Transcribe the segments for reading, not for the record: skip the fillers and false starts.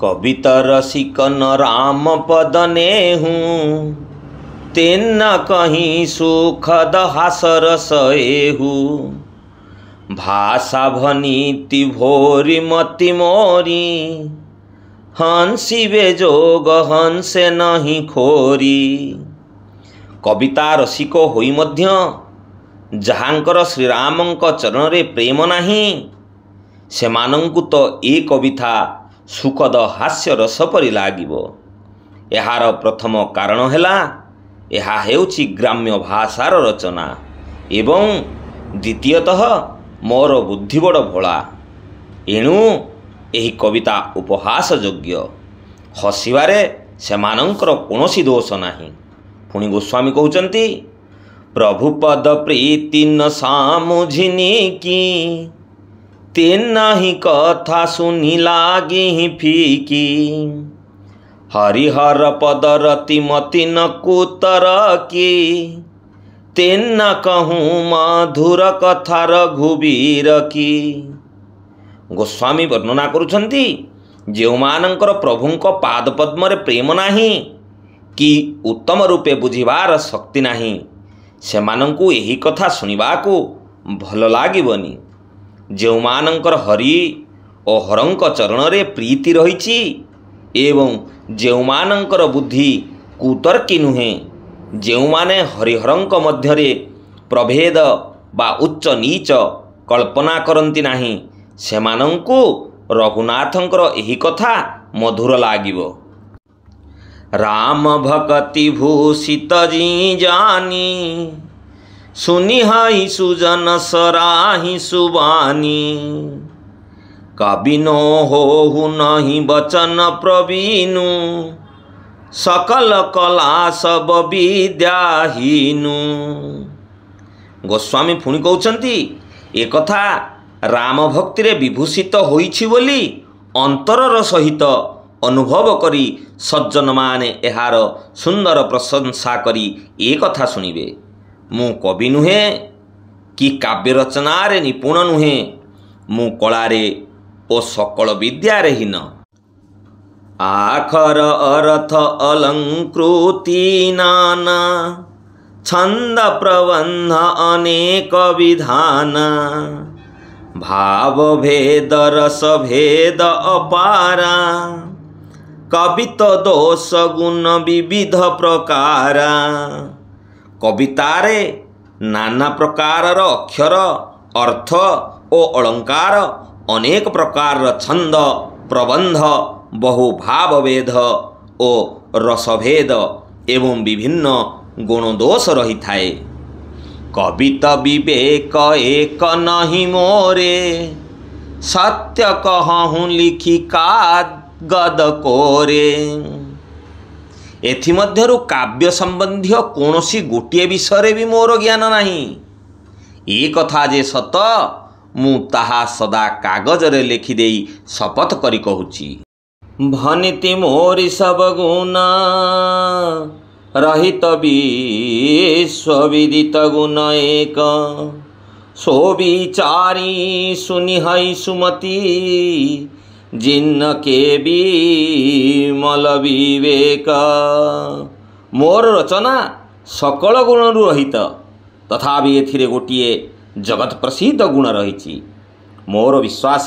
कविता रसिकन राम पद नेहूँ, तेना कहीं सुखद हासरस एहू। भाषा भनीति भोरी मति मोरी, हंसिबे जोग हंसे नहीं खोरी। कविता रसिक होई मध्य जहाँकर श्रीरामंक चरण रे प्रेम नाही, सेमानंकु तो ए कविता सुखद हास्य रस परि लागिबो। एहार प्रथम कारण हैला एहा हेउछि ग्राम्य भाषार रचना एवं द्वितीयतः मोर बुद्धि बड़ भोला, एणु एही कविता उपहास योग्य। हसिबारे सेमानंकर कौनसी दोष नाही। पुणी गोस्वामी कहउचंती, प्रभु पद प्रीति न सामुझिनी की, तेना ही कथा सुनी लागी फीकी। हरिहर पद रति मति न कुतर की, तेना कहूँ मधुर कथा रघुबीर की। गोस्वामी वर्णना करुछंती, जेउमानंकर प्रभुंक पाद पद्मरे प्रेम नाही कि उत्तम रूपे बुझिबार शक्ति नाही, सेमानंकु एही कथा सुनिबाकू भल लागिबनी। जेउमानंकर हरि ओ हरंक चरण रे प्रीति रहिछि एवं जेउमानंकर बुद्धि कुतर्की नुहे, जेउमाने हरिहरंक मध्यरे प्रभेद बा उच्च नीच कल्पना करंती नाही, सेमानंकु रघुनाथंकर एही कथा मधुर लागिबो। राम भक्ति भूषित जी जानी, सुनि हाई सुजन सराही सुबानी। कबिनो होहु नहीं बचन प्रवीणु, सकल कला सब विद्याहीनु। गोस्वामी पुणी कहउचंती, ए कथा राम भक्ति रे विभूषित होइछि बोली अंतरर सहित अनुभव करी सज्जन माने एहार सुंदर प्रशंसा करी ए कथा सुनिबे। मु कवि नुहे कि काव्य रचनारे निपुण नुहे, मु कलारे ओ सकल विद्यारे हीन। आखर अर्थ अलंकृति नाना, छंद प्रबंध अनेक विधान। भाव भेद रस भेद अपारा, कवित दोष गुण विविध प्रकारा। कवितारे नाना प्रकारर अक्षर अर्थ ओ अलंकार, अनेक प्रकार छंद प्रबंध, बहु भावभेद ओ रसभेद एवं विभिन्न गुणदोष रही थाए। कविता विवेक एक नहीं मोरे, सत्य कहूँ लिखी कागद कोरे। एथिमध्यरु काव्य संबंधी कौनसी गोटे विषय भी मोर ज्ञान नहीं। ए कथा जे सत, मु ताहा सदा कागज रे लिखि देई शपथ करी कहूची। भनिति मोरी सब गुण, रहित विश्वविदित गुण एक। सो विचारी सुनि हई सुमति, जिन्न के विमल विवेक। मोर रचना सकल गुण रहित, तथापि एथिरे गोटिए जगत प्रसिद्ध गुण रही। मोर विश्वास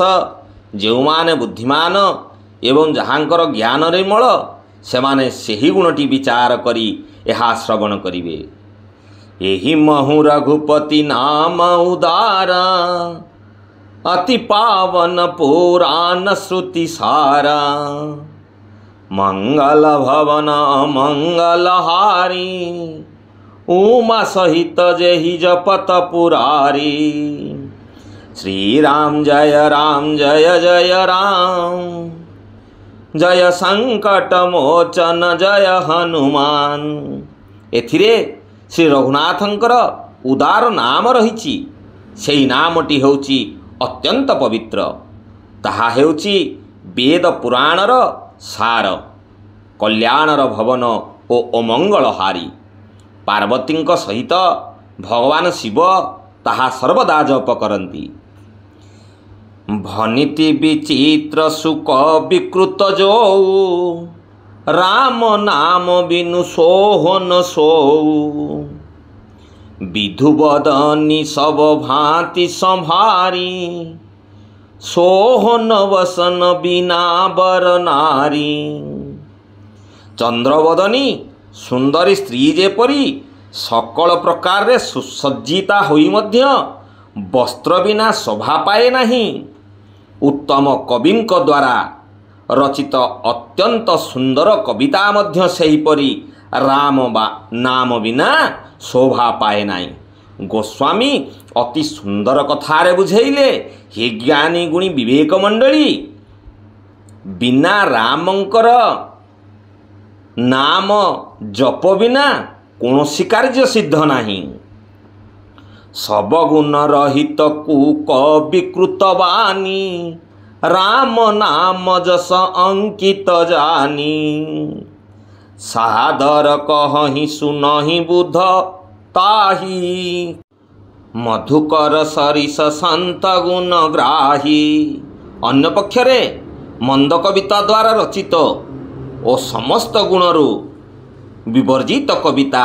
जेउमाने बुद्धिमान एवं जहाँकर ज्ञान निर्मल, सेमाने सेही गुणटी विचार करी एहा श्रवण करिवे। एही महु रघुपति नाम उदारा, अति पावन पुराण श्रुति सारा। मंगल भवन मंगलहारी, उमा सहित जेहि जपत पुरारी। श्री राम जय जय राम, जय संकट मोचन जय हनुमान। एथिरे श्री रघुनाथंकर उदार नाम रहिछि। सेही नामटी हेउछि अत्यंत पवित्र, ताहा हेउछि वेद पुराणर सार, कल्याणर भवन ओ अमंगलहारी। पार्वतींक सहित भगवान शिव ताहा सर्वदा जप करती। ଭନିତି ବିଚିତ୍ର ସୁକ ବିକୃତ ଯୋଉ ରାମ ନାମ ବିନୁ ସୋହନ ସୋଉ ବିଧୁବଦନି ସବ ଭାନ୍ତି ସମ୍ଭାରି ସୋହନ ବସନ ବିନା ବର ନାରୀ। ଚନ୍ଦ୍ରବଦନୀ ସୁନ୍ଦରୀ ସ୍ତ୍ରୀ ଯେପରି ସକଳ ପ୍ରକାରରେ ସୁସଜ୍ଜିତା ହୋଇ ମଧ୍ୟ ବସ୍ତ୍ର ବିନା ଶୋଭା ପାଏ ନାହିଁ, ଉତ୍ତମ କବିଙ୍କ ଦ୍ୱାରା ରଚିତ ଅତ୍ୟନ୍ତ ସୁନ୍ଦର କବିତା ମଧ୍ୟ ସେହିପରି ରାମ ବା ନାମ ବିନା ଶୋଭା ପାଏ ନାହିଁ। ଗୋସ୍ୱାମୀ ଅତି ସୁନ୍ଦର କଥାରେ ବୁଝେଇଲେ, ହେ ଜ୍ଞାନୀ ଗୁଣୀ ବିବେକ ମଣ୍ଡଳୀ, ବିନା ରାମଙ୍କର ନାମ ଜପ ବିନା କୌଣସି କାର୍ଯ୍ୟ ସିଦ୍ଧ ନାହିଁ। ସବଗୁଣ ରହିତ କୁକ ବିକୃତ ବାଣୀ ରାମ ନାମ ଯଶ ଅଙ୍କିତ ଜାନି। ସାଦର କହିଁ ସୁନହି ବୁଧ ତାହି ମଧୁକର ସରିଷ ଶାନ୍ତ ଗୁଣ ଗ୍ରାହୀ। ଅନ୍ୟପକ୍ଷରେ ମନ୍ଦ କବିତା ଦ୍ୱାରା ରଚିତ ଓ ସମସ୍ତ ଗୁଣରୁ ବିବର୍ଜିତ କବିତା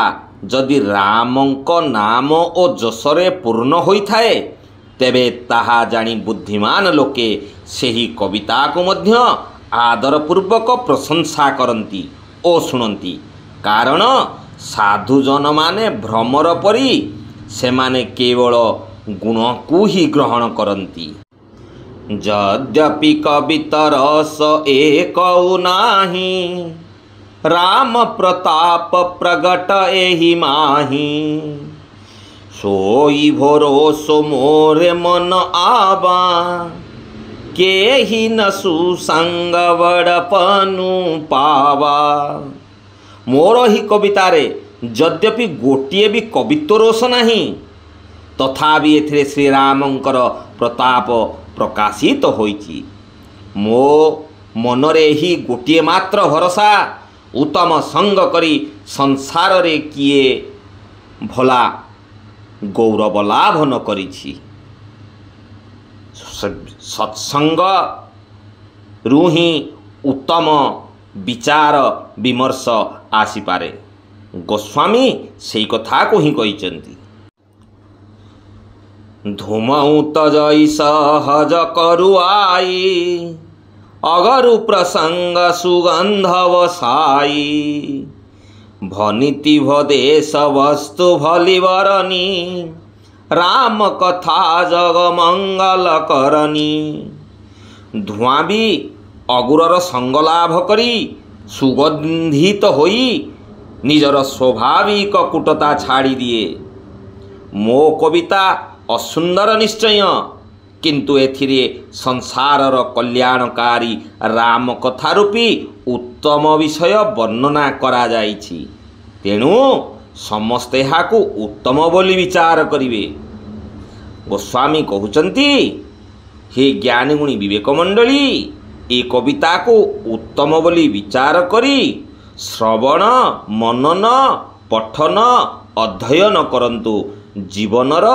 ଯଦି ରାମଙ୍କ ନାମ ଓ ଯଶରେ ପୂର୍ଣ୍ଣ ହୋଇଥାଏ, ତେବେ ତାହା ଜାଣି ବୁଦ୍ଧିମାନ ଲୋକେ ସେହି କବିତାକୁ ମଧ୍ୟ ଆଦରପୂର୍ବକ ପ୍ରଶଂସା କରନ୍ତି ଓ ଶୁଣନ୍ତି। କାରଣ ସାଧୁଜନମାନେ ଭ୍ରମର ପରି ସେମାନେ କେବଳ ଗୁଣକୁ ହିଁ ଗ୍ରହଣ କରନ୍ତି। ଯଦ୍ୟପି କବିତରସ ଏକଉ ନାହିଁ ରାମ ପ୍ରତାପ ପ୍ରଗଟ ଏହି ମାହି। सोई भरोसो मोरे मन आवा केही न सुसंग बड़पनु पावा। मोर ही कवितारे यद्यपि गोटे भी कवित्व रोष नहीं, तथापि एथिरे श्रीरामंकर प्रताप प्रकाशित होइछि। मो मनरे ही गोटे मात्र भरोसा, उत्तम संग करी संसार रे किए भला गौरव लाभ न करिछि। सत्संग रुही उत्तम विचार विमर्श आसीपारे। गोस्वामी सेई कथा को ही कहिचंती। धूमौत जई सहज करुआई अगरु प्रसंग सुगंध वसाई। भनिति भदेश वस्तु भलिवरनी राम कथा जग मंगल करनी। धूआं भी अगुरर संग लाभ करी सुगंधित होई निजर स्वाभाविक कुटता छाड़ी दिए। मो कविता असुंदर निश्चय, किंतु एथिरे संसारर कल्याणकारी राम कथा रूपी उत्तम विषय वर्णना करा जाइछि। तेणु समस्ते एहाकु उत्तम बोली विचार करिवे। गोस्वामी कहउचंती, हे ज्ञानी गुणी विवेक मंडली, ए कविता को उत्तम बोली विचार करी श्रवण मनन पठन अध्ययन करंतु जीवनर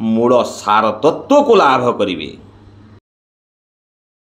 मूल सार तत्व को लाभ करिवे।